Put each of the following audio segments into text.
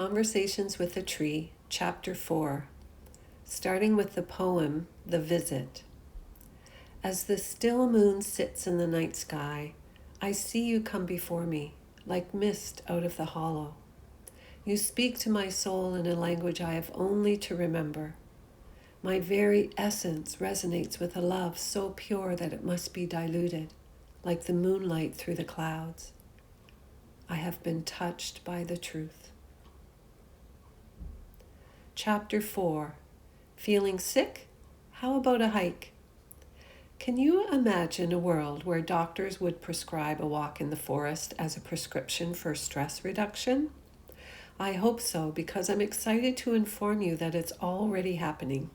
Conversations with a Tree, Chapter 4, starting with the poem, The Visit. As the still moon sits in the night sky, I see you come before me, like mist out of the hollow. You speak to my soul in a language I have only to remember. My very essence resonates with a love so pure that it must be diluted, like the moonlight through the clouds. I have been touched by the truth. Chapter 4, Feeling sick? How about a hike? Can you imagine a world where doctors would prescribe a walk in the forest as a prescription for stress reduction? I hope so, because I'm excited to inform you that it's already happening.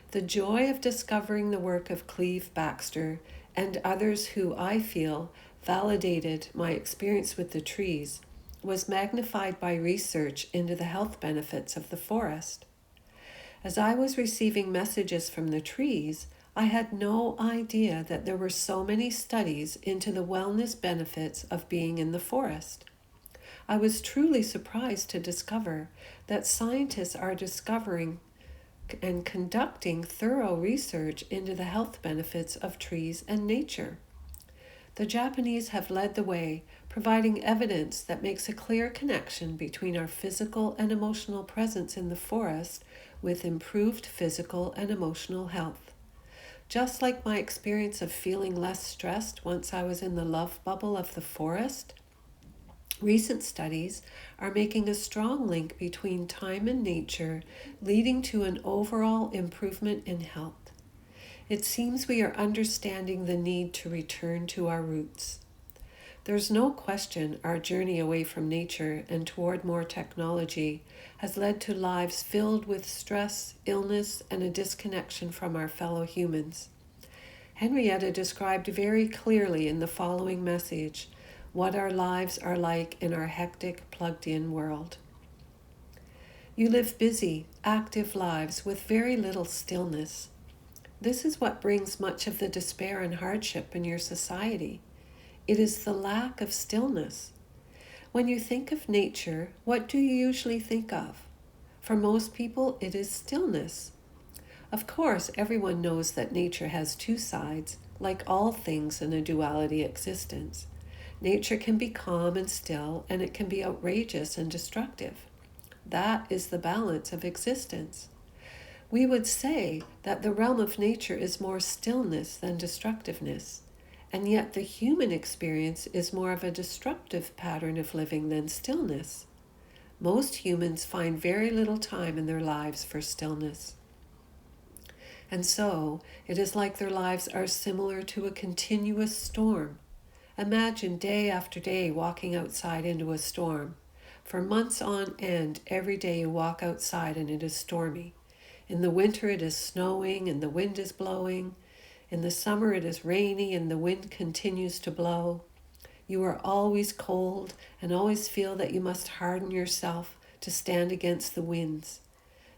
The joy of discovering the work of Cleve Baxter and others who I feel validated my experience with the trees was magnified by research into the health benefits of the forest. As I was receiving messages from the trees, I had no idea that there were so many studies into the wellness benefits of being in the forest. I was truly surprised to discover that scientists are discovering and conducting thorough research into the health benefits of trees and nature. The Japanese have led the way, providing evidence that makes a clear connection between our physical and emotional presence in the forest with improved physical and emotional health. Just like my experience of feeling less stressed once I was in the love bubble of the forest, recent studies are making a strong link between time and nature, leading to an overall improvement in health. It seems we are understanding the need to return to our roots. There's no question our journey away from nature and toward more technology has led to lives filled with stress, illness, and a disconnection from our fellow humans. Henrietta described very clearly in the following message what our lives are like in our hectic, plugged-in world. You live busy, active lives with very little stillness. This is what brings much of the despair and hardship in your society. It is the lack of stillness. When you think of nature, what do you usually think of? For most people, it is stillness. Of course, everyone knows that nature has two sides, like all things in a duality existence. Nature can be calm and still, and it can be outrageous and destructive. That is the balance of existence. We would say that the realm of nature is more stillness than destructiveness, and yet the human experience is more of a disruptive pattern of living than stillness. Most humans find very little time in their lives for stillness. And so, it is like their lives are similar to a continuous storm. Imagine day after day walking outside into a storm. For months on end, every day you walk outside and it is stormy. In the winter it is snowing and the wind is blowing. In the summer it is rainy and the wind continues to blow. You are always cold and always feel that you must harden yourself to stand against the winds.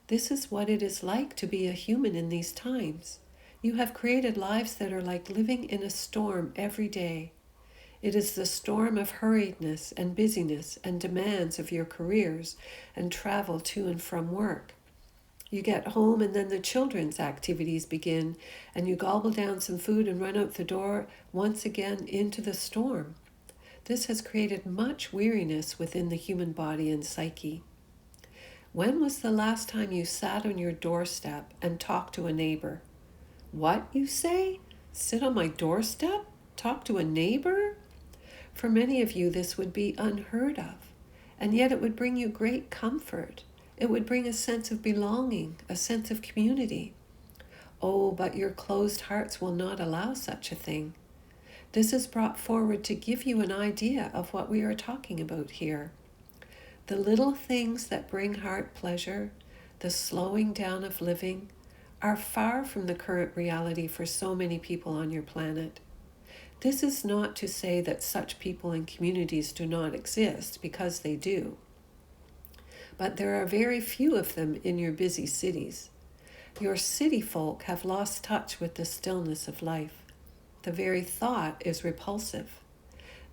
This is what it is like to be a human in these times. You have created lives that are like living in a storm every day. It is the storm of hurriedness and busyness and demands of your careers and travel to and from work. You get home and then the children's activities begin and you gobble down some food and run out the door once again into the storm. This has created much weariness within the human body and psyche. When was the last time you sat on your doorstep and talked to a neighbor? What, you say? Sit on my doorstep? Talk to a neighbor? For many of you, this would be unheard of, and yet it would bring you great comfort. It would bring a sense of belonging, a sense of community. Oh, but your closed hearts will not allow such a thing. This is brought forward to give you an idea of what we are talking about here. The little things that bring heart pleasure, the slowing down of living, are far from the current reality for so many people on your planet. This is not to say that such people and communities do not exist, because they do. But there are very few of them in your busy cities. Your city folk have lost touch with the stillness of life. The very thought is repulsive.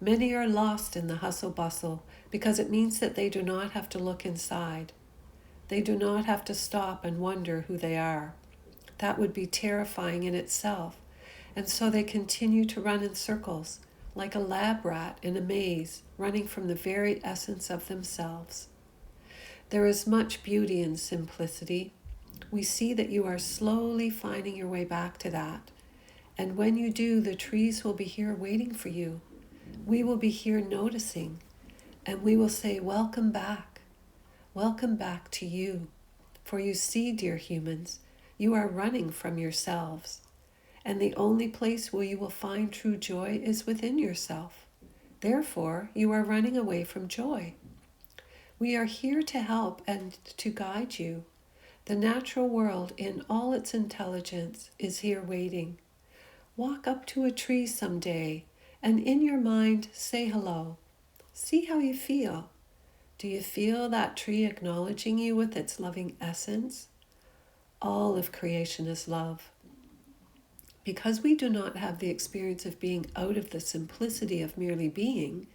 Many are lost in the hustle bustle because it means that they do not have to look inside. They do not have to stop and wonder who they are. That would be terrifying in itself. And so they continue to run in circles, like a lab rat in a maze, running from the very essence of themselves. There is much beauty in simplicity. We see that you are slowly finding your way back to that. And when you do, the trees will be here waiting for you. We will be here noticing, and we will say, welcome back to you. For you see, dear humans, you are running from yourselves, and the only place where you will find true joy is within yourself. Therefore, you are running away from joy. We are here to help and to guide you. The natural world in all its intelligence is here waiting. Walk up to a tree someday and in your mind say hello. See how you feel. Do you feel that tree acknowledging you with its loving essence? All of creation is love. Because we do not have the experience of being out of the simplicity of merely being,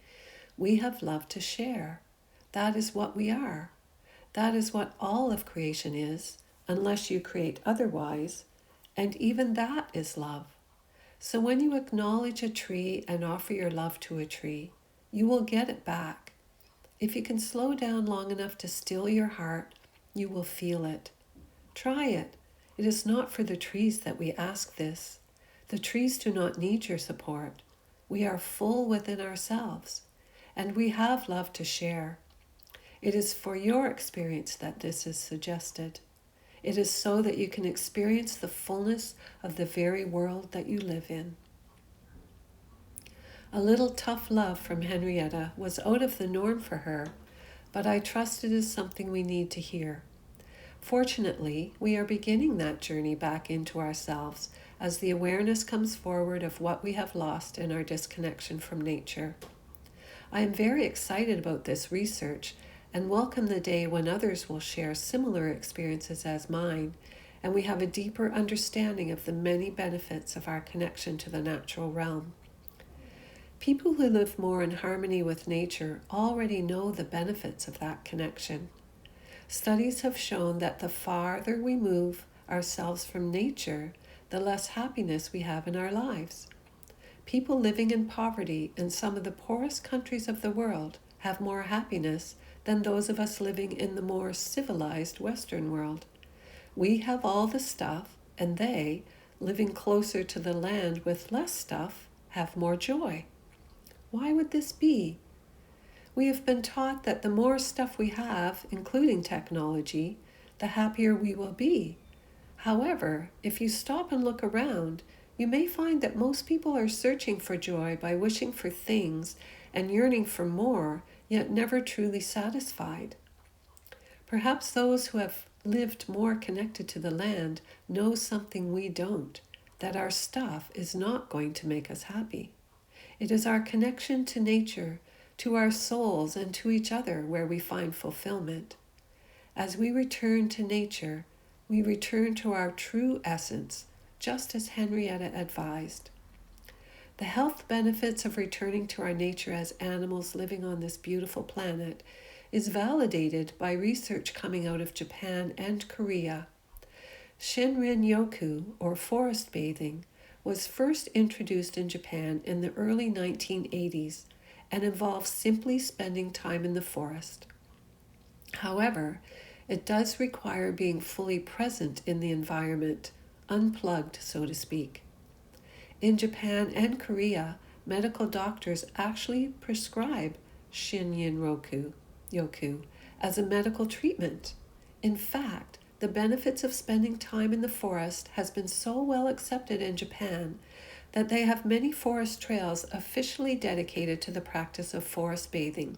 we have love to share. That is what we are. That is what all of creation is, unless you create otherwise, and even that is love. So when you acknowledge a tree and offer your love to a tree, you will get it back. If you can slow down long enough to still your heart, you will feel it. Try it. It is not for the trees that we ask this. The trees do not need your support. We are full within ourselves, and we have love to share. It is for your experience that this is suggested. It is so that you can experience the fullness of the very world that you live in. A little tough love from Henrietta was out of the norm for her, but I trust it is something we need to hear. Fortunately, we are beginning that journey back into ourselves as the awareness comes forward of what we have lost in our disconnection from nature. I am very excited about this research and welcome the day when others will share similar experiences as mine, and we have a deeper understanding of the many benefits of our connection to the natural realm. People who live more in harmony with nature already know the benefits of that connection. Studies have shown that the farther we move ourselves from nature, the less happiness we have in our lives. People living in poverty in some of the poorest countries of the world have more happiness than those of us living in the more civilized Western world. We have all the stuff, and they, living closer to the land with less stuff, have more joy. Why would this be? We have been taught that the more stuff we have, including technology, the happier we will be. However, if you stop and look around, you may find that most people are searching for joy by wishing for things and yearning for more, yet never truly satisfied. Perhaps those who have lived more connected to the land know something we don't, that our stuff is not going to make us happy. It is our connection to nature, to our souls, and to each other where we find fulfillment. As we return to nature, we return to our true essence, just as Henrietta advised. The health benefits of returning to our nature as animals living on this beautiful planet is validated by research coming out of Japan and Korea. Shinrin-yoku, or forest bathing, was first introduced in Japan in the early 1980s and involves simply spending time in the forest. However, it does require being fully present in the environment, unplugged, so to speak. In Japan and Korea, medical doctors actually prescribe Shinrin-yoku as a medical treatment. In fact, the benefits of spending time in the forest has been so well accepted in Japan that they have many forest trails officially dedicated to the practice of forest bathing,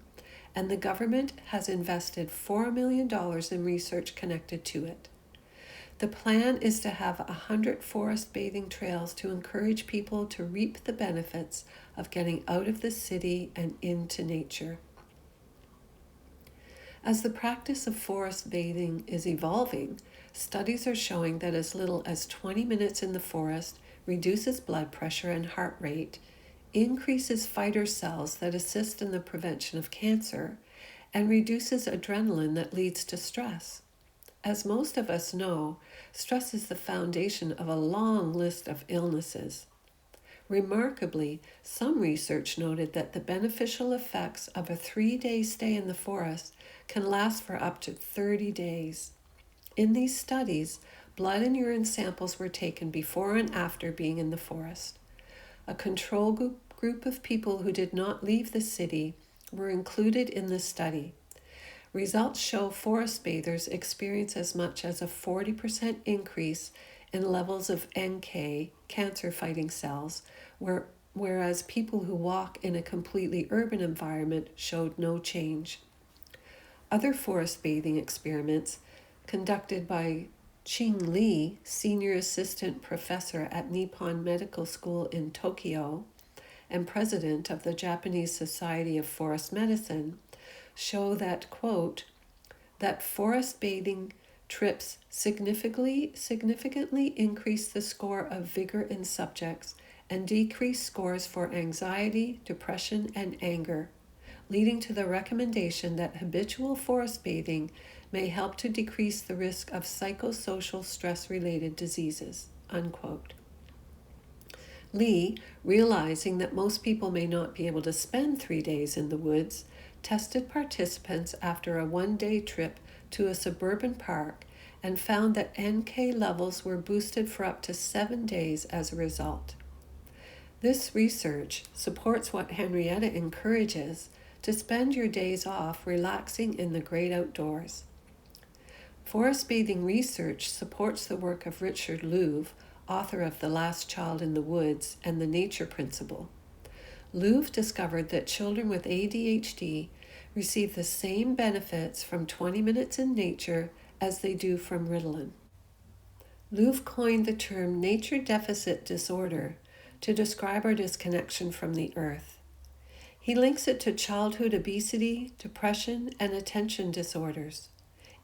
and the government has invested $4 million in research connected to it. The plan is to have 100 forest bathing trails to encourage people to reap the benefits of getting out of the city and into nature. As the practice of forest bathing is evolving, studies are showing that as little as 20 minutes in the forest reduces blood pressure and heart rate, increases fighter cells that assist in the prevention of cancer, and reduces adrenaline that leads to stress. As most of us know, stress is the foundation of a long list of illnesses. Remarkably, some research noted that the beneficial effects of a 3-day stay in the forest can last for up to 30 days. In these studies, blood and urine samples were taken before and after being in the forest. A control group of people who did not leave the city were included in the study. Results show forest bathers experience as much as a 40% increase in levels of NK, cancer-fighting cells, whereas people who walk in a completely urban environment showed no change. Other forest bathing experiments conducted by Ching Li, senior assistant professor at Nippon Medical School in Tokyo and president of the Japanese Society of Forest Medicine, show that, quote, that forest bathing trips significantly increase the score of vigor in subjects and decrease scores for anxiety, depression, and anger, leading to the recommendation that habitual forest bathing may help to decrease the risk of psychosocial stress-related diseases, unquote. Lee, realizing that most people may not be able to spend 3 days in the woods, tested participants after a 1-day trip to a suburban park and found that NK levels were boosted for up to 7 days as a result. This research supports what Henrietta encourages, to spend your days off relaxing in the great outdoors. Forest bathing research supports the work of Richard Louv, author of The Last Child in the Woods and the Nature Principle. Louv discovered that children with ADHD receive the same benefits from 20 minutes in nature as they do from Ritalin. Louv coined the term nature deficit disorder to describe our disconnection from the earth. He links it to childhood obesity, depression, and attention disorders.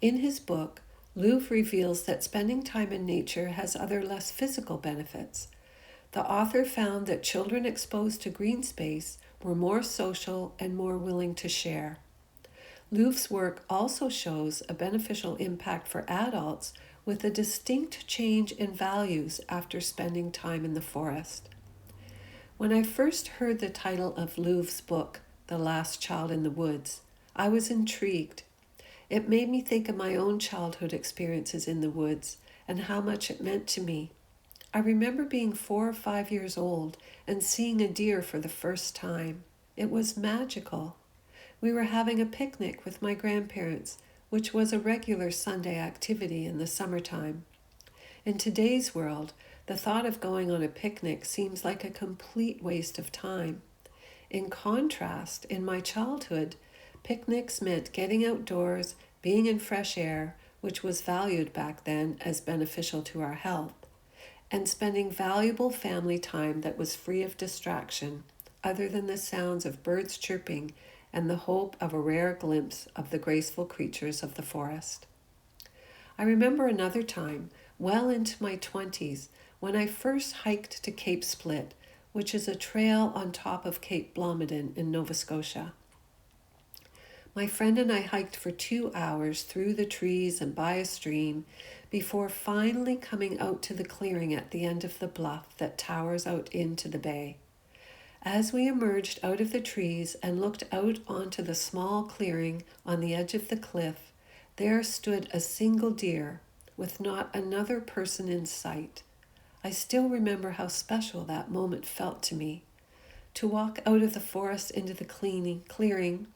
In his book, Louv reveals that spending time in nature has other less physical benefits. The author found that children exposed to green space were more social and more willing to share. Louv's work also shows a beneficial impact for adults with a distinct change in values after spending time in the forest. When I first heard the title of Louv's book, The Last Child in the Woods, I was intrigued. It made me think of my own childhood experiences in the woods and how much it meant to me. I remember being 4 or 5 years old and seeing a deer for the first time. It was magical. We were having a picnic with my grandparents, which was a regular Sunday activity in the summertime. In today's world, the thought of going on a picnic seems like a complete waste of time. In contrast, in my childhood, picnics meant getting outdoors, being in fresh air, which was valued back then as beneficial to our health, and spending valuable family time that was free of distraction, other than the sounds of birds chirping and the hope of a rare glimpse of the graceful creatures of the forest. I remember another time, well into my 20s, when I first hiked to Cape Split, which is a trail on top of Cape Blomidon in Nova Scotia. My friend and I hiked for 2 hours through the trees and by a stream before finally coming out to the clearing at the end of the bluff that towers out into the bay. As we emerged out of the trees and looked out onto the small clearing on the edge of the cliff, there stood a single deer with not another person in sight. I still remember how special that moment felt to me. To walk out of the forest into the clearing,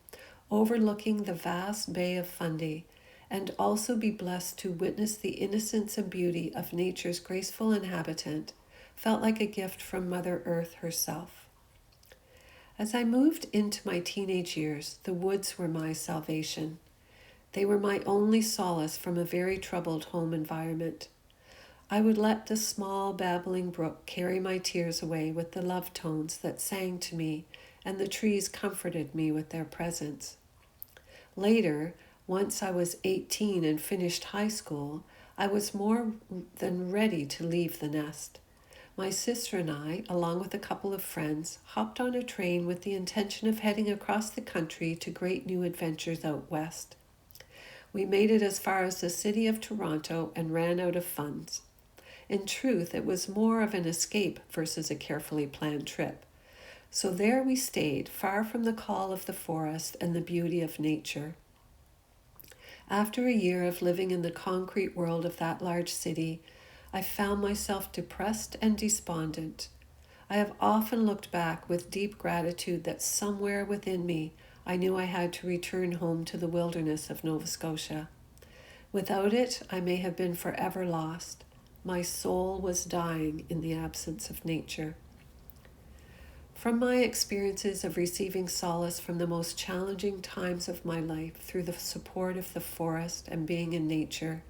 overlooking the vast Bay of Fundy, and also be blessed to witness the innocence and beauty of nature's graceful inhabitant, felt like a gift from Mother Earth herself. As I moved into my teenage years, the woods were my salvation. They were my only solace from a very troubled home environment. I would let the small babbling brook carry my tears away with the love tones that sang to me, and the trees comforted me with their presence. Later, once I was 18 and finished high school, I was more than ready to leave the nest. My sister and I, along with a couple of friends, hopped on a train with the intention of heading across the country to great new adventures out west. We made it as far as the city of Toronto and ran out of funds. In truth, it was more of an escape versus a carefully planned trip. So there we stayed, far from the call of the forest and the beauty of nature. After a year of living in the concrete world of that large city, I found myself depressed and despondent. I have often looked back with deep gratitude that somewhere within me I knew I had to return home to the wilderness of Nova Scotia. Without it, I may have been forever lost. My soul was dying in the absence of nature. From my experiences of receiving solace from the most challenging times of my life through the support of the forest and being in nature,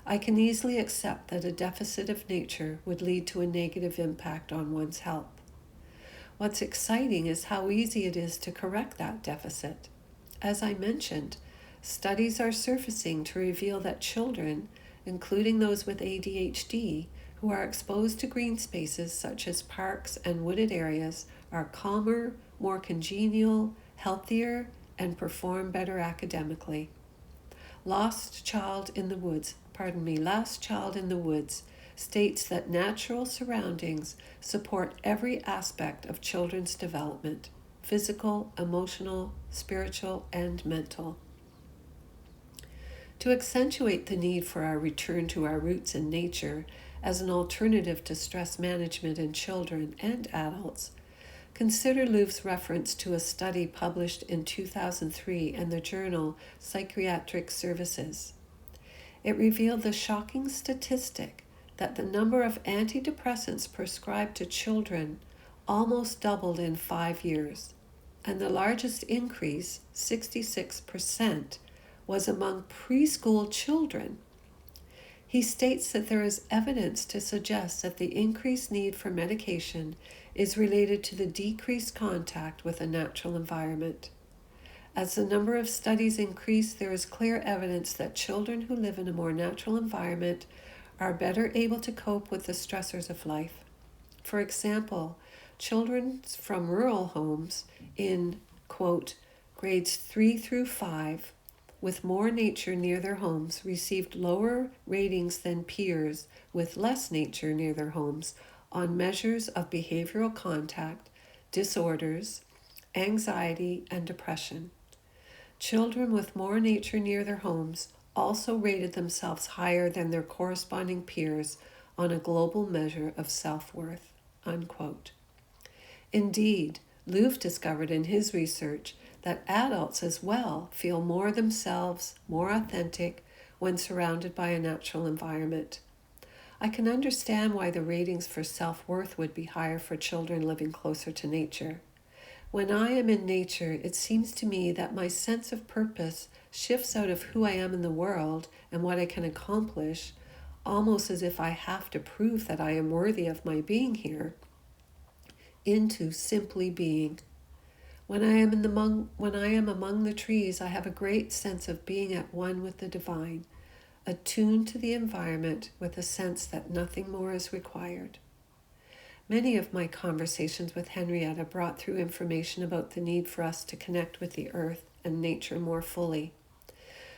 I can easily accept that a deficit of nature would lead to a negative impact on one's health. What's exciting is how easy it is to correct that deficit. As I mentioned, studies are surfacing to reveal that children, including those with ADHD, who are exposed to green spaces such as parks and wooded areas, are calmer, more congenial, healthier, and perform better academically. Last Child in the Woods states that natural surroundings support every aspect of children's development, physical, emotional, spiritual, and mental. To accentuate the need for our return to our roots in nature as an alternative to stress management in children and adults, consider Louv's reference to a study published in 2003 in the journal Psychiatric Services. It revealed the shocking statistic that the number of antidepressants prescribed to children almost doubled in 5 years, and the largest increase, 66%, was among preschool children. He states that there is evidence to suggest that the increased need for medication is related to the decreased contact with a natural environment. As the number of studies increase, there is clear evidence that children who live in a more natural environment are better able to cope with the stressors of life. For example, children from rural homes in, quote, grades 3 through 5 with more nature near their homes received lower ratings than peers with less nature near their homes on measures of behavioral contact, disorders, anxiety, and depression. Children with more nature near their homes also rated themselves higher than their corresponding peers on a global measure of self-worth, unquote. Indeed, Louvre discovered in his research that adults as well feel more themselves, more authentic, when surrounded by a natural environment. I can understand why the ratings for self-worth would be higher for children living closer to nature. When I am in nature, it seems to me that my sense of purpose shifts out of who I am in the world and what I can accomplish, almost as if I have to prove that I am worthy of my being here, into simply being. When I am among the trees, I have a great sense of being at one with the divine, attuned to the environment with a sense that nothing more is required. Many of my conversations with Henrietta brought through information about the need for us to connect with the earth and nature more fully.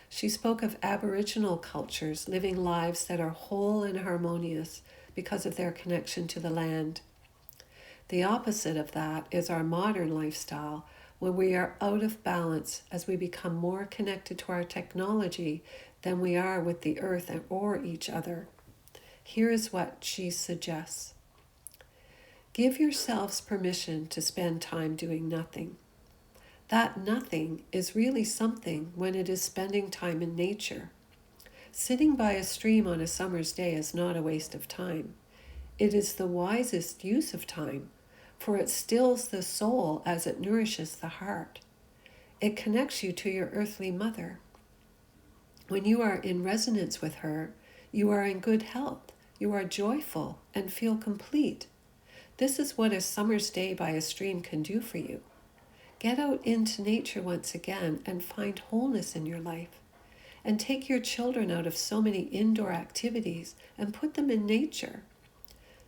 She spoke of Aboriginal cultures living lives that are whole and harmonious because of their connection to the land. The opposite of that is our modern lifestyle, when we are out of balance as we become more connected to our technology than we are with the earth or each other. Here is what she suggests. Give yourselves permission to spend time doing nothing. That nothing is really something when it is spending time in nature. Sitting by a stream on a summer's day is not a waste of time. It is the wisest use of time, for it stills the soul as it nourishes the heart. It connects you to your earthly mother. When you are in resonance with her, you are in good health, you are joyful, and feel complete. This is what a summer's day by a stream can do for you. Get out into nature once again and find wholeness in your life. And take your children out of so many indoor activities and put them in nature.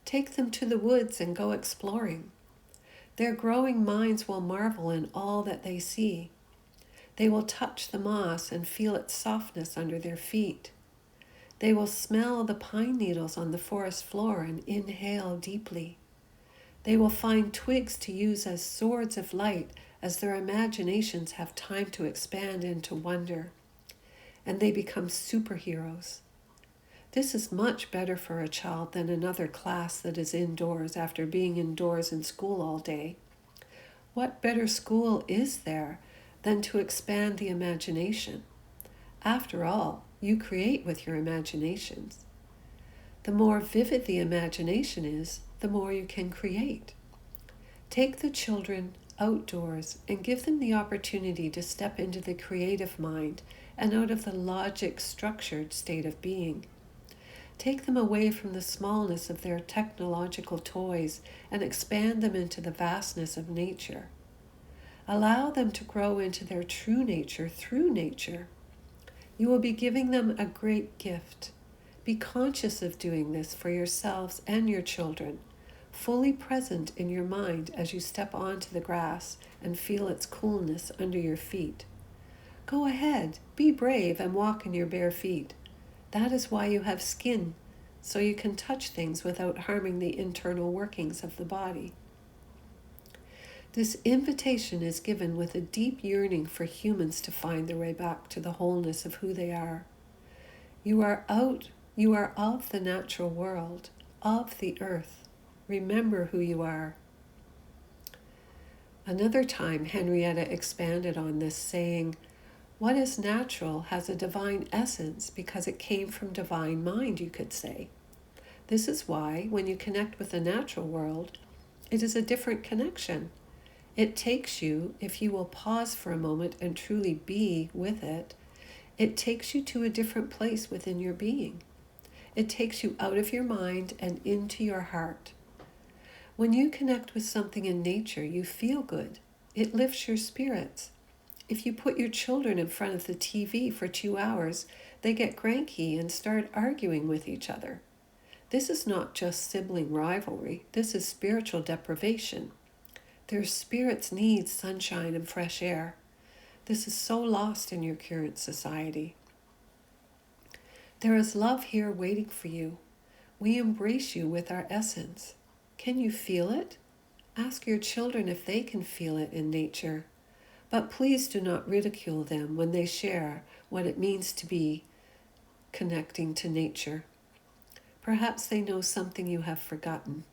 Take them to the woods and go exploring. Their growing minds will marvel in all that they see. They will touch the moss and feel its softness under their feet. They will smell the pine needles on the forest floor and inhale deeply. They will find twigs to use as swords of light as their imaginations have time to expand into wonder, and they become superheroes. This is much better for a child than another class that is indoors after being indoors in school all day. What better school is there than to expand the imagination? After all, you create with your imaginations. The more vivid the imagination is, the more you can create. Take the children outdoors and give them the opportunity to step into the creative mind and out of the logic-structured state of being. Take them away from the smallness of their technological toys and expand them into the vastness of nature. Allow them to grow into their true nature through nature. You will be giving them a great gift. Be conscious of doing this for yourselves and your children, fully present in your mind as you step onto the grass and feel its coolness under your feet. Go ahead, be brave and walk in your bare feet. That is why you have skin, so you can touch things without harming the internal workings of the body. This invitation is given with a deep yearning for humans to find their way back to the wholeness of who they are. You are of the natural world, of the earth. Remember who you are. Another time, Henrietta expanded on this, saying, "What is natural has a divine essence because it came from divine mind, you could say. This is why, when you connect with the natural world, it is a different connection. It takes you, if you will pause for a moment and truly be with it, it takes you to a different place within your being. It takes you out of your mind and into your heart. When you connect with something in nature, you feel good. It lifts your spirits. If you put your children in front of the TV for 2 hours, they get cranky and start arguing with each other. This is not just sibling rivalry. This is spiritual deprivation. Their spirits need sunshine and fresh air. This is so lost in your current society. There is love here waiting for you. We embrace you with our essence. Can you feel it? Ask your children if they can feel it in nature. But please do not ridicule them when they share what it means to be connecting to nature. Perhaps they know something you have forgotten.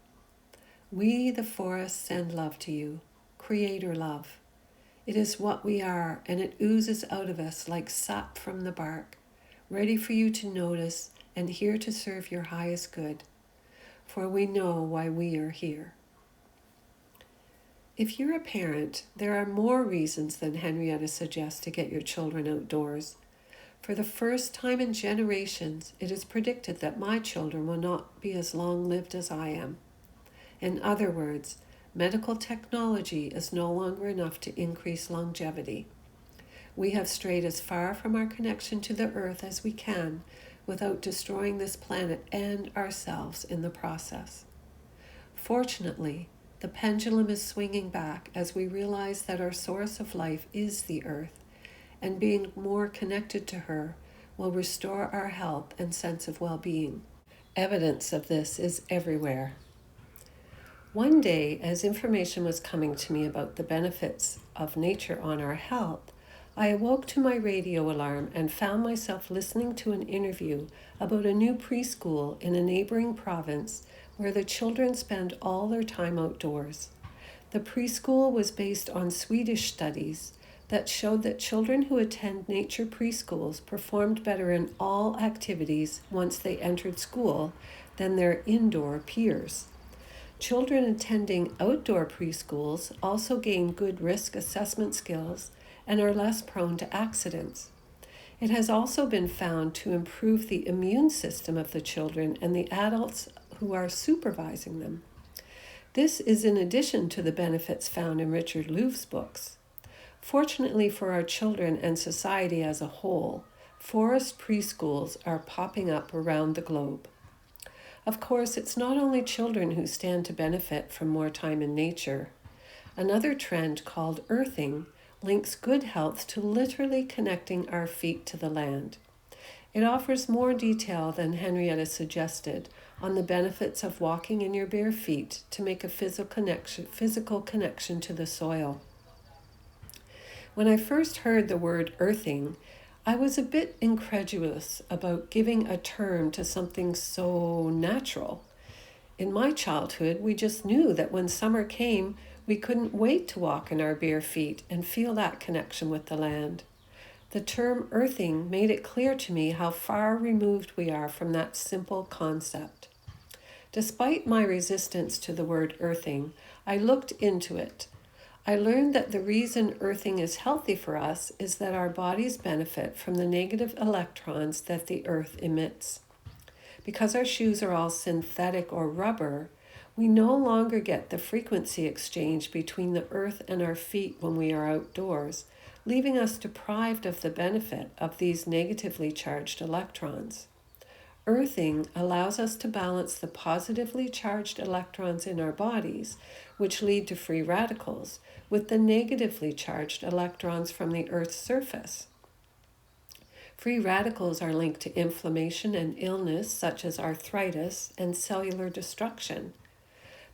We, the forest, send love to you, Creator love. It is what we are, and it oozes out of us like sap from the bark, ready for you to notice and here to serve your highest good, for we know why we are here." If you're a parent, there are more reasons than Henrietta suggests to get your children outdoors. For the first time in generations, it is predicted that my children will not be as long-lived as I am. In other words, medical technology is no longer enough to increase longevity. We have strayed as far from our connection to the earth as we can without destroying this planet and ourselves in the process. Fortunately, the pendulum is swinging back as we realize that our source of life is the earth, and being more connected to her will restore our health and sense of well-being. Evidence of this is everywhere. One day, as information was coming to me about the benefits of nature on our health, I awoke to my radio alarm and found myself listening to an interview about a new preschool in a neighboring province where the children spend all their time outdoors. The preschool was based on Swedish studies that showed that children who attend nature preschools performed better in all activities once they entered school than their indoor peers. Children attending outdoor preschools also gain good risk assessment skills and are less prone to accidents. It has also been found to improve the immune system of the children and the adults who are supervising them. This is in addition to the benefits found in Richard Louv's books. Fortunately for our children and society as a whole, forest preschools are popping up around the globe. Of course, it's not only children who stand to benefit from more time in nature. Another trend called earthing links good health to literally connecting our feet to the land. It offers more detail than Henrietta suggested on the benefits of walking in your bare feet to make a physical connection to the soil. When I first heard the word earthing, I was a bit incredulous about giving a term to something so natural. In my childhood, we just knew that when summer came, we couldn't wait to walk in our bare feet and feel that connection with the land. The term earthing made it clear to me how far removed we are from that simple concept. Despite my resistance to the word earthing, I looked into it. I learned that the reason earthing is healthy for us is that our bodies benefit from the negative electrons that the earth emits. Because our shoes are all synthetic or rubber, we no longer get the frequency exchange between the earth and our feet when we are outdoors, leaving us deprived of the benefit of these negatively charged electrons. Earthing allows us to balance the positively charged electrons in our bodies, which lead to free radicals, with the negatively charged electrons from the Earth's surface. Free radicals are linked to inflammation and illness, such as arthritis and cellular destruction.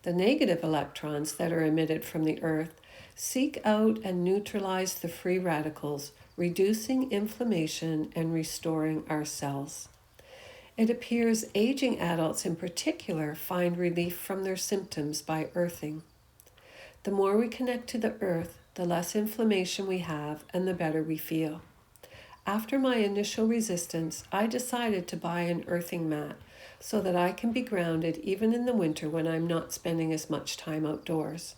The negative electrons that are emitted from the Earth seek out and neutralize the free radicals, reducing inflammation and restoring our cells. It appears aging adults in particular find relief from their symptoms by earthing. The more we connect to the earth, the less inflammation we have and the better we feel. After my initial resistance, I decided to buy an earthing mat so that I can be grounded even in the winter when I'm not spending as much time outdoors.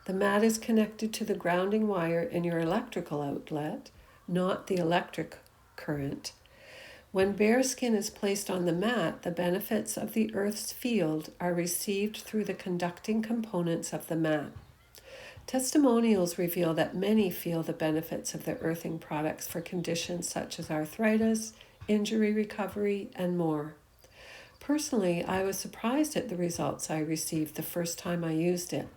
The mat is connected to the grounding wire in your electrical outlet, not the electric current. When bare skin is placed on the mat, the benefits of the earth's field are received through the conducting components of the mat. Testimonials reveal that many feel the benefits of the earthing products for conditions such as arthritis, injury recovery, and more. Personally, I was surprised at the results I received the first time I used it.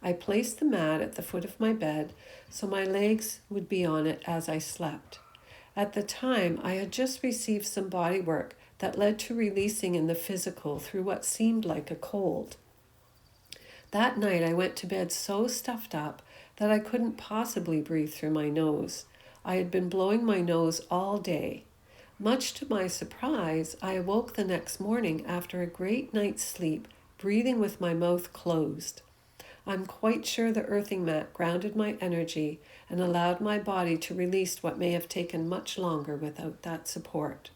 I placed the mat at the foot of my bed so my legs would be on it as I slept. At the time, I had just received some body work that led to releasing in the physical through what seemed like a cold. That night, I went to bed so stuffed up that I couldn't possibly breathe through my nose. I had been blowing my nose all day. Much to my surprise, I awoke the next morning after a great night's sleep, breathing with my mouth closed. I'm quite sure the earthing mat grounded my energy and allowed my body to release what may have taken much longer without that support.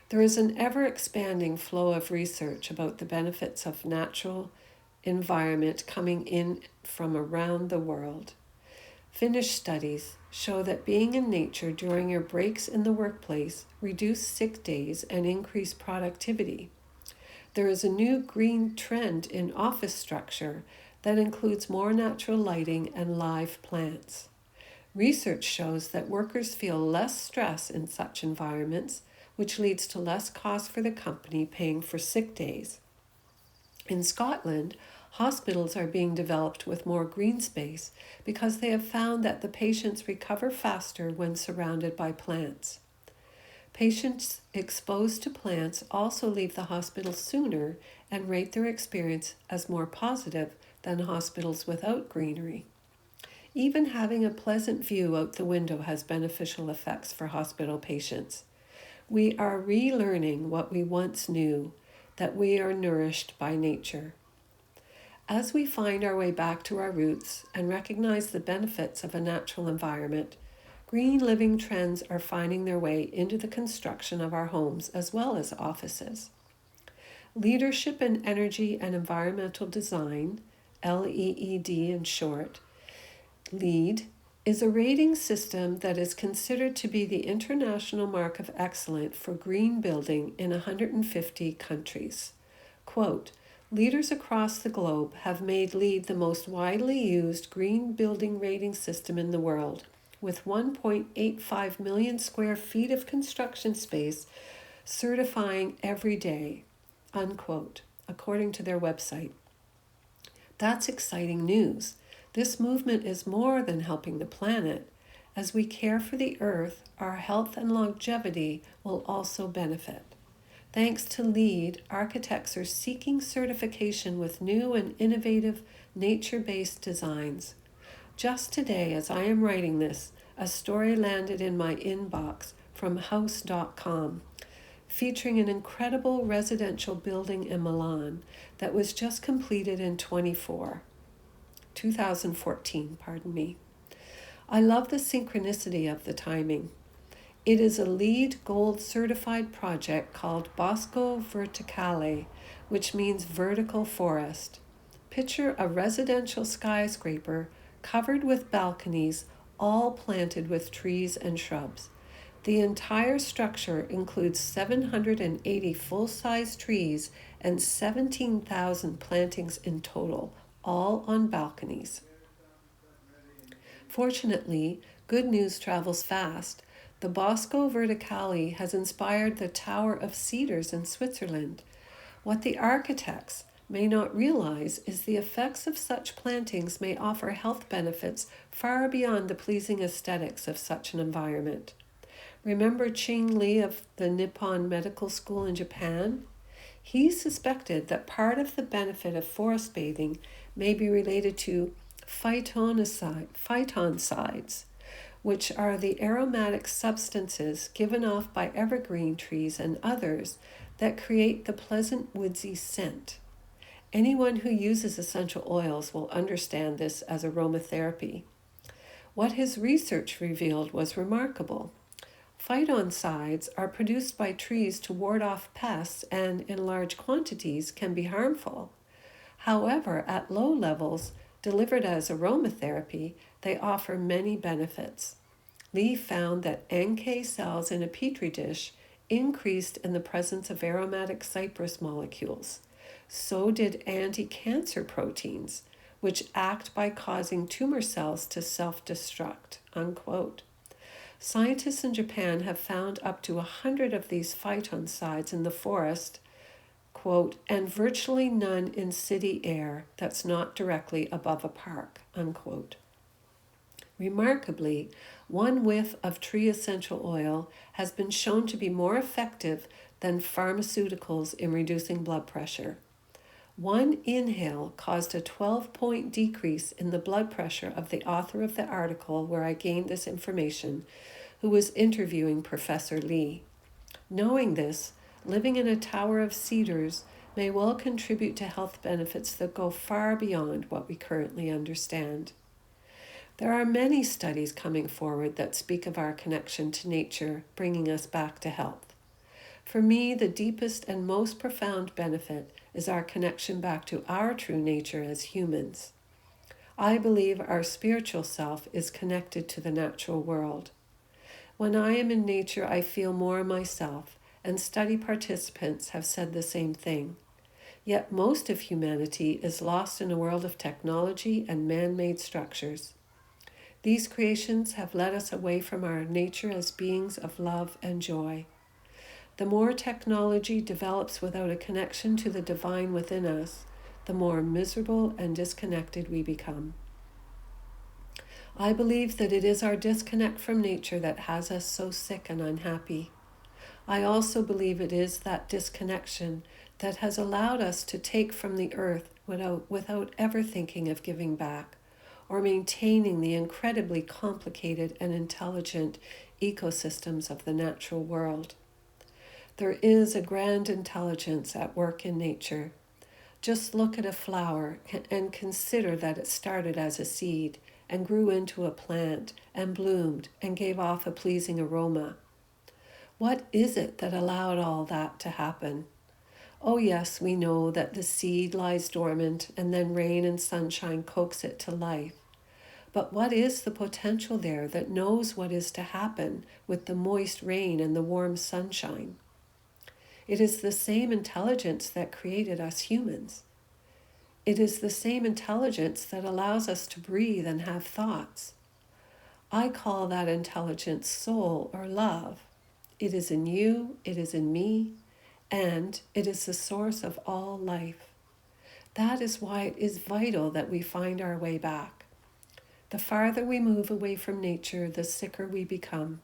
There is an ever-expanding flow of research about the benefits of natural environment coming in from around the world. Finnish studies show that being in nature during your breaks in the workplace reduce sick days and increase productivity. There is a new green trend in office structure that includes more natural lighting and live plants. Research shows that workers feel less stress in such environments, which leads to less cost for the company paying for sick days. In Scotland, hospitals are being developed with more green space because they have found that the patients recover faster when surrounded by plants. Patients exposed to plants also leave the hospital sooner and rate their experience as more positive than hospitals without greenery. Even having a pleasant view out the window has beneficial effects for hospital patients. We are relearning what we once knew, that we are nourished by nature. As we find our way back to our roots and recognize the benefits of a natural environment, green living trends are finding their way into the construction of our homes as well as offices. Leadership in Energy and Environmental Design, LEED in short, LEED, is a rating system that is considered to be the international mark of excellence for green building in 150 countries. Quote, leaders across the globe have made LEED the most widely used green building rating system in the world, with 1.85 million square feet of construction space certifying every day. unquote, according to their website. That's exciting news. This movement is more than helping the planet. As we care for the earth, our health and longevity will also benefit. Thanks to LEED, architects are seeking certification with new and innovative nature-based designs. Just today, as I am writing this, a story landed in my inbox from house.com featuring an incredible residential building in Milan that was just completed in 2014. I love the synchronicity of the timing. It is a LEED Gold certified project called Bosco Verticale, which means vertical forest. Picture a residential skyscraper covered with balconies, all planted with trees and shrubs. The entire structure includes 780 full-size trees and 17,000 plantings in total, all on balconies. Fortunately, good news travels fast. The Bosco Verticale has inspired the Tower of Cedars in Switzerland. What the architects may not realize is the effects of such plantings may offer health benefits far beyond the pleasing aesthetics of such an environment. Remember Ching Li of the Nippon Medical School in Japan? He suspected that part of the benefit of forest bathing may be related to phytoncides, which are the aromatic substances given off by evergreen trees and others that create the pleasant woodsy scent. Anyone who uses essential oils will understand this as aromatherapy. What his research revealed was remarkable. Phytoncides are produced by trees to ward off pests and, in large quantities, can be harmful. However, at low levels, delivered as aromatherapy, they offer many benefits. Lee found that NK cells in a petri dish increased in the presence of aromatic cypress molecules. So did anti-cancer proteins, which act by causing tumor cells to self-destruct, unquote. Scientists in Japan have found up to 100 of these phytoncides in the forest, quote, and virtually none in city air that's not directly above a park, unquote. Remarkably, one whiff of tree essential oil has been shown to be more effective than pharmaceuticals in reducing blood pressure. One inhale caused a 12-point decrease in the blood pressure of the author of the article where I gained this information, who was interviewing Professor Lee. Knowing this, living in a tower of cedars may well contribute to health benefits that go far beyond what we currently understand. There are many studies coming forward that speak of our connection to nature, bringing us back to health. For me, the deepest and most profound benefit is our connection back to our true nature as humans. I believe our spiritual self is connected to the natural world. When I am in nature, I feel more myself, and study participants have said the same thing. Yet most of humanity is lost in a world of technology and man-made structures. These creations have led us away from our nature as beings of love and joy. The more technology develops without a connection to the divine within us, the more miserable and disconnected we become. I believe that it is our disconnect from nature that has us so sick and unhappy. I also believe it is that disconnection that has allowed us to take from the earth without ever thinking of giving back, or maintaining the incredibly complicated and intelligent ecosystems of the natural world. There is a grand intelligence at work in nature. Just look at a flower and consider that it started as a seed and grew into a plant and bloomed and gave off a pleasing aroma. What is it that allowed all that to happen? Oh yes, we know that the seed lies dormant and then rain and sunshine coax it to life. But what is the potential there that knows what is to happen with the moist rain and the warm sunshine? It is the same intelligence that created us humans. It is the same intelligence that allows us to breathe and have thoughts. I call that intelligence soul or love. It is in you, it is in me, and it is the source of all life. That is why it is vital that we find our way back. The farther we move away from nature, the sicker we become.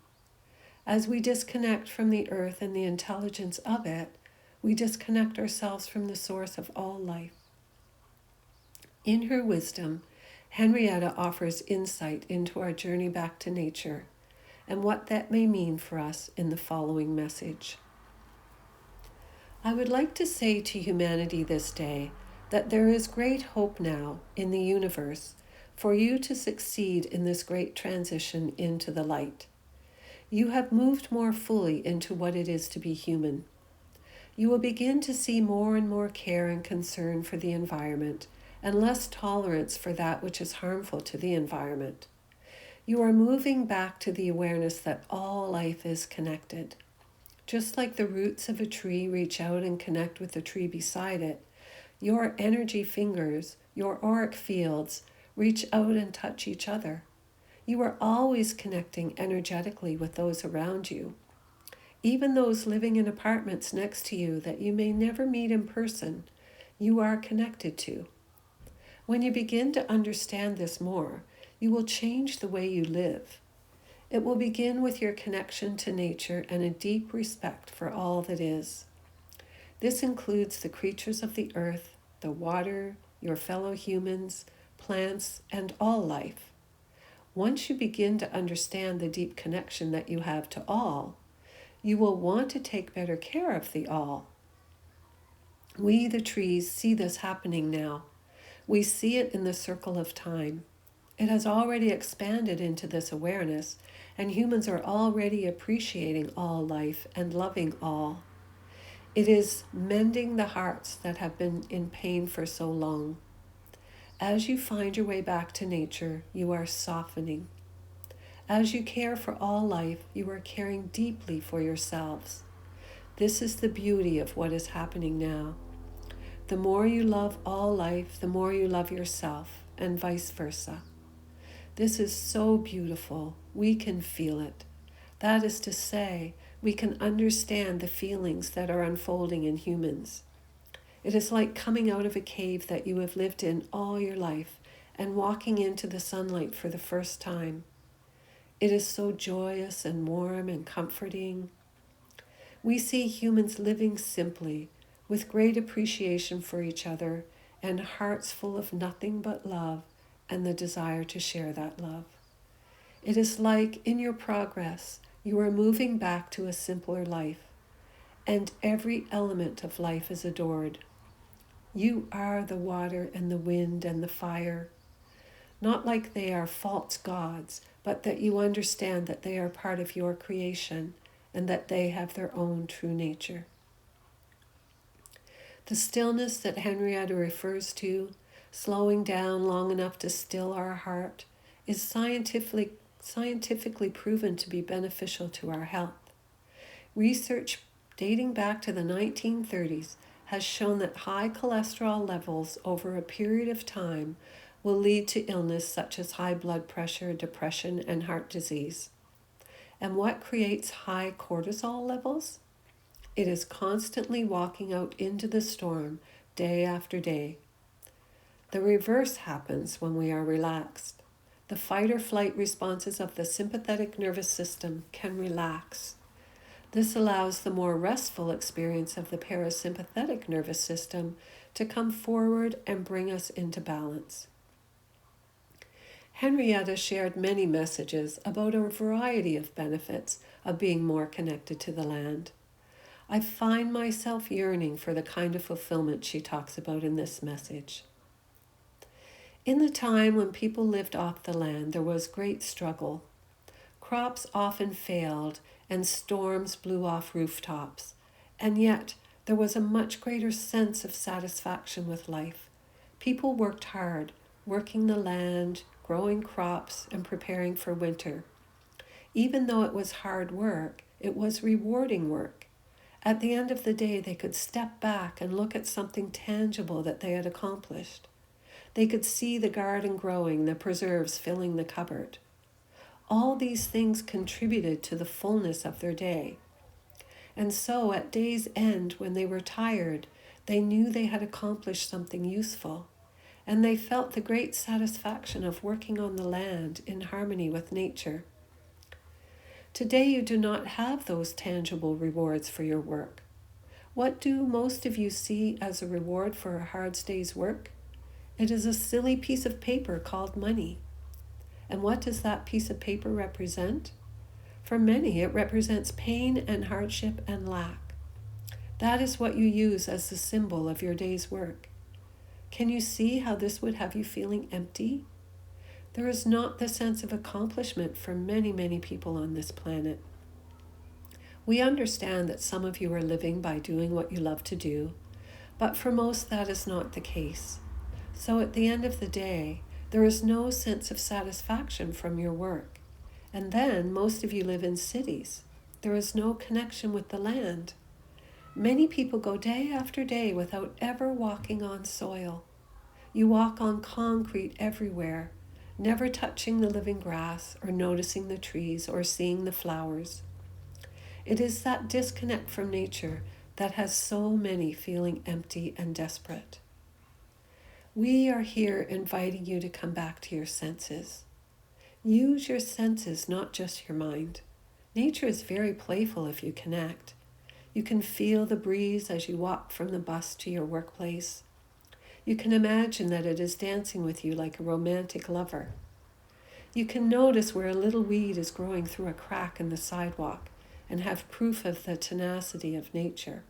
As we disconnect from the earth and the intelligence of it, we disconnect ourselves from the source of all life. In her wisdom, Henrietta offers insight into our journey back to nature and what that may mean for us in the following message. I would like to say to humanity this day that there is great hope now in the universe for you to succeed in this great transition into the light. You have moved more fully into what it is to be human. You will begin to see more and more care and concern for the environment and less tolerance for that which is harmful to the environment. You are moving back to the awareness that all life is connected. Just like the roots of a tree reach out and connect with the tree beside it, your energy fingers, your auric fields, reach out and touch each other. You are always connecting energetically with those around you. Even those living in apartments next to you that you may never meet in person, you are connected to. When you begin to understand this more, you will change the way you live. It will begin with your connection to nature and a deep respect for all that is. This includes the creatures of the earth, the water, your fellow humans, plants, and all life. Once you begin to understand the deep connection that you have to all, you will want to take better care of the all. We, the trees, see this happening now. We see it in the circle of time. It has already expanded into this awareness, and humans are already appreciating all life and loving all. It is mending the hearts that have been in pain for so long. As you find your way back to nature, you are softening. As you care for all life, you are caring deeply for yourselves. This is the beauty of what is happening now. The more you love all life, the more you love yourself, and vice versa. This is so beautiful. We can feel it. That is to say, we can understand the feelings that are unfolding in humans. It is like coming out of a cave that you have lived in all your life and walking into the sunlight for the first time. It is so joyous and warm and comforting. We see humans living simply, with great appreciation for each other and hearts full of nothing but love and the desire to share that love. It is like in your progress, you are moving back to a simpler life, and every element of life is adored. You are the water and the wind and the fire, not like they are false gods, but that you understand that they are part of your creation and that they have their own true nature. The stillness that Henrietta refers to, slowing down long enough to still our heart, is scientifically proven to be beneficial to our health. Research dating back to the 1930s has shown that high cholesterol levels over a period of time will lead to illness such as high blood pressure, depression, and heart disease. And what creates high cortisol levels? It is constantly walking out into the storm day after day. The reverse happens when we are relaxed. The fight or flight responses of the sympathetic nervous system can relax. This allows the more restful experience of the parasympathetic nervous system to come forward and bring us into balance. Henrietta shared many messages about a variety of benefits of being more connected to the land. I find myself yearning for the kind of fulfillment she talks about in this message. In the time when people lived off the land, there was great struggle. Crops often failed and storms blew off rooftops, and yet there was a much greater sense of satisfaction with life. People worked hard, working the land, growing crops, and preparing for winter. Even though it was hard work, it was rewarding work. At the end of the day, they could step back and look at something tangible that they had accomplished. They could see the garden growing, the preserves filling the cupboard. All these things contributed to the fullness of their day. And so at day's end, when they were tired, they knew they had accomplished something useful, and they felt the great satisfaction of working on the land in harmony with nature. Today you do not have those tangible rewards for your work. What do most of you see as a reward for a hard day's work? It is a silly piece of paper called money. And what does that piece of paper represent? For many, it represents pain and hardship and lack. That is what you use as the symbol of your day's work. Can you see how this would have you feeling empty? There is not the sense of accomplishment for many, many people on this planet. We understand that some of you are living by doing what you love to do, but for most that is not the case. So at the end of the day, there is no sense of satisfaction from your work. And then most of you live in cities. There is no connection with the land. Many people go day after day without ever walking on soil. You walk on concrete everywhere, never touching the living grass or noticing the trees or seeing the flowers. It is that disconnect from nature that has so many feeling empty and desperate. We are here inviting you to come back to your senses. Use your senses, not just your mind. Nature is very playful if you connect. You can feel the breeze as you walk from the bus to your workplace. You can imagine that it is dancing with you like a romantic lover. You can notice where a little weed is growing through a crack in the sidewalk and have proof of the tenacity of nature.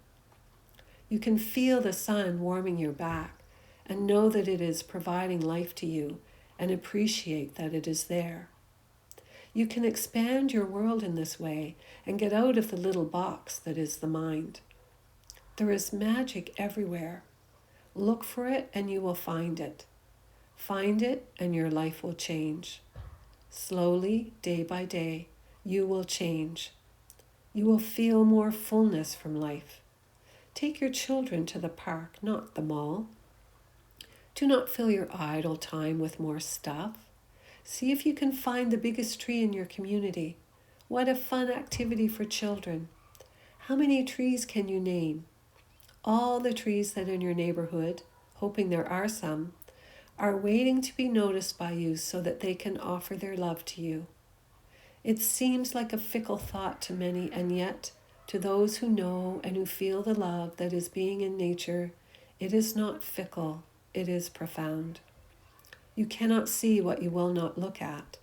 You can feel the sun warming your back and know that it is providing life to you and appreciate that it is there. You can expand your world in this way and get out of the little box that is the mind. There is magic everywhere. Look for it and you will find it. Find it and your life will change. Slowly, day by day, you will change. You will feel more fullness from life. Take your children to the park, not the mall. Do not fill your idle time with more stuff. See if you can find the biggest tree in your community. What a fun activity for children. How many trees can you name? All the trees that in your neighborhood, hoping there are some, are waiting to be noticed by you so that they can offer their love to you. It seems like a fickle thought to many, and yet, to those who know and who feel the love that is being in nature, it is not fickle, it is profound. You cannot see what you will not look at.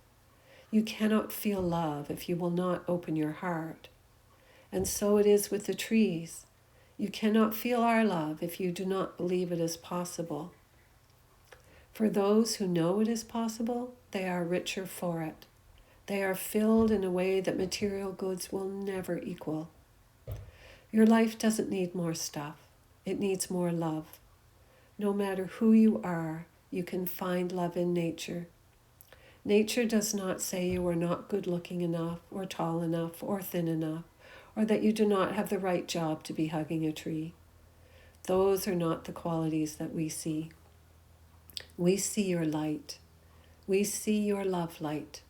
You cannot feel love if you will not open your heart. And so it is with the trees. You cannot feel our love if you do not believe it is possible. For those who know it is possible, they are richer for it. They are filled in a way that material goods will never equal. Your life doesn't need more stuff. It needs more love. No matter who you are, you can find love in nature. Nature does not say you are not good looking enough or tall enough or thin enough, or that you do not have the right job to be hugging a tree. Those are not the qualities that we see. We see your light. We see your love light.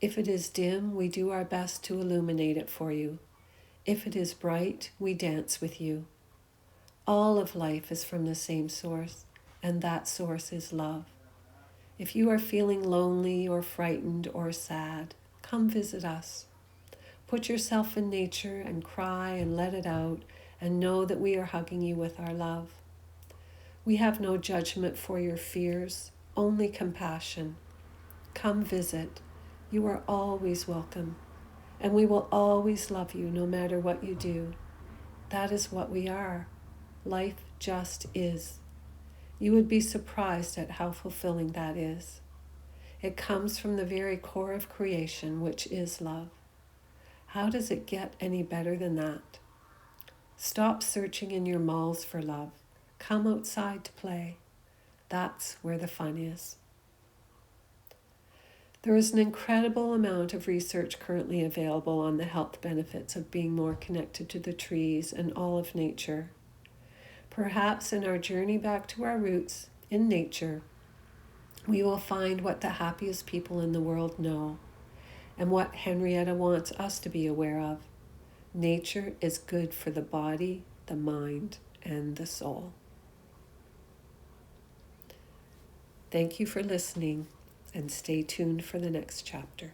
If it is dim, we do our best to illuminate it for you. If it is bright, we dance with you. All of life is from the same source, and that source is love. If you are feeling lonely or frightened or sad, come visit us. Put yourself in nature and cry and let it out, and know that we are hugging you with our love. We have no judgment for your fears, only compassion. Come visit. You are always welcome, and we will always love you no matter what you do. That is what we are. Life just is. You would be surprised at how fulfilling that is. It comes from the very core of creation, which is love. How does it get any better than that? Stop searching in your malls for love. Come outside to play. That's where the fun is. There is an incredible amount of research currently available on the health benefits of being more connected to the trees and all of nature. Perhaps in our journey back to our roots in nature, we will find what the happiest people in the world know and what Henrietta wants us to be aware of. Nature is good for the body, the mind, and the soul. Thank you for listening, and stay tuned for the next chapter.